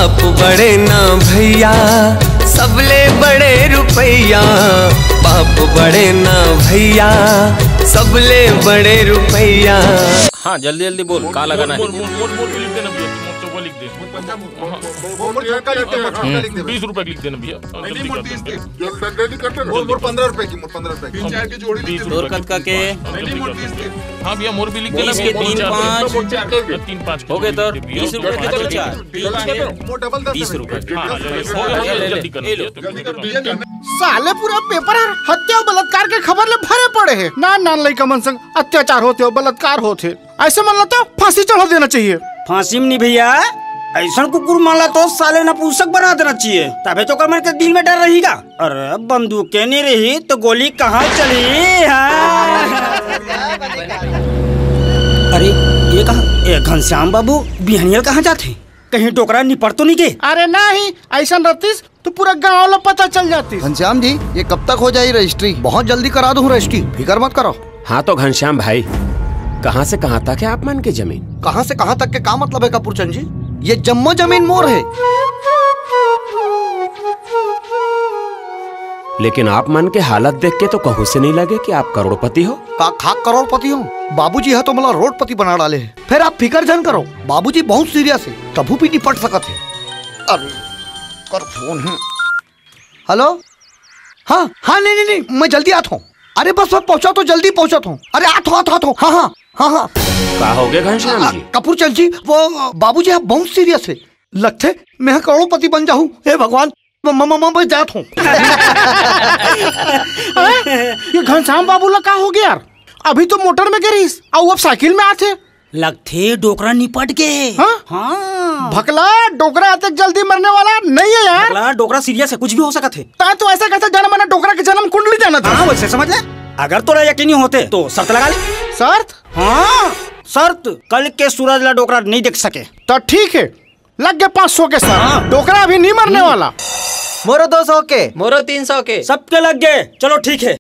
बाप बड़े ना भैया सबले बड़े रुपैया, बाप बड़े ना भैया सबले बड़े रुपैया। हाँ जल्दी जल्दी बोल, का लगाना है? 20 रुपए लिख देना भैया। 15 रुपए की, 15 रुपए की 4 की जोड़ी। हाँ भैया मोर भी लिख देना। 3 5 हो गए तो 20 रुपए के 2 4 20 रुपए। साले पूरा पेपर हत्या और बलात्कार के खबर ले भरे पड़े हैं। ना लइका मन संग अत्याचार होते हो, बलात्कार होते, ऐसे मन लगता फांसी चढ़ा देना चाहिए। फांसी में नहीं भैया, ऐसा कुकुर माला तो साले नपुंसक बना देना चाहिए, तबे तो कमर के दिल में डर रहेगा। अरे बंदूकें नहीं रही तो गोली कहाँ चली। अरे ये कहाँ घनश्याम बाबू बिहनियल कहाँ जाते? कहीं टोकरा निपट तो नहीं गए? अरे नहीं, ऐसा रतीस तो पूरा गाँव लो पता चल जाती। घनश्याम जी ये कब तक हो जाएगी रजिस्ट्री? बहुत जल्दी करा दूँ रजिस्ट्री, फिक्र मत करो। हाँ तो घनश्याम भाई कहाँ से कहाँ तक है आप मन की जमीन? कहाँ से कहाँ तक के का मतलब है कपूर चंद जी? ये जम्मो जमीन मोर है। लेकिन आप मन के हालत देख के तो कहूँ से नहीं लगे कि आप करोड़पति हो। का खाक करोड़पति हो? बाबूजी है तो मला रोडपति बना डाले है। फिर आप फिकर जन करो, बाबूजी बहुत सीरियस है, कभी भी निपट सकत है। अरे कर फोन है। हेलो हाँ नहीं मैं जल्दी आता हूँ। अरे बस पहुँचा तो जल्दी पहुँचा हूँ। अरे आतो हाँ क्या हो गया घनश्याम जी? कपूर चंद जी वो बाबूजी आप बहुत सीरियस है, लगते मैं करोड़पति बन जाऊँ। हे भगवान मैं जात हूँ। ये घनश्याम बाबू ला का हो गया यार? अभी तो मोटर में गिरीस और अब साइकिल में आते लगते डोकरा निपट गए। हाँ भकला डोकरा आते जल्दी मरने वाला नहीं है यार। भकला डोकरा सीरियस है, कुछ भी हो सकता है। तो ऐसा कैसे जाना मैंने डोकरा के जन्म कुंडली जाना था। हाँ वैसे समझ ले, अगर तोरा यकीनी होते तो शर्त लगा ले। शर्त? हाँ शर्त, कल के सूरज ला डोकरा नहीं देख सके तो ठीक है, लग गए 500 के सर। डोकरा अभी नहीं मरने वाला। मोरो 200 के, मोरो 300 के, सबके लग गए। चलो ठीक है।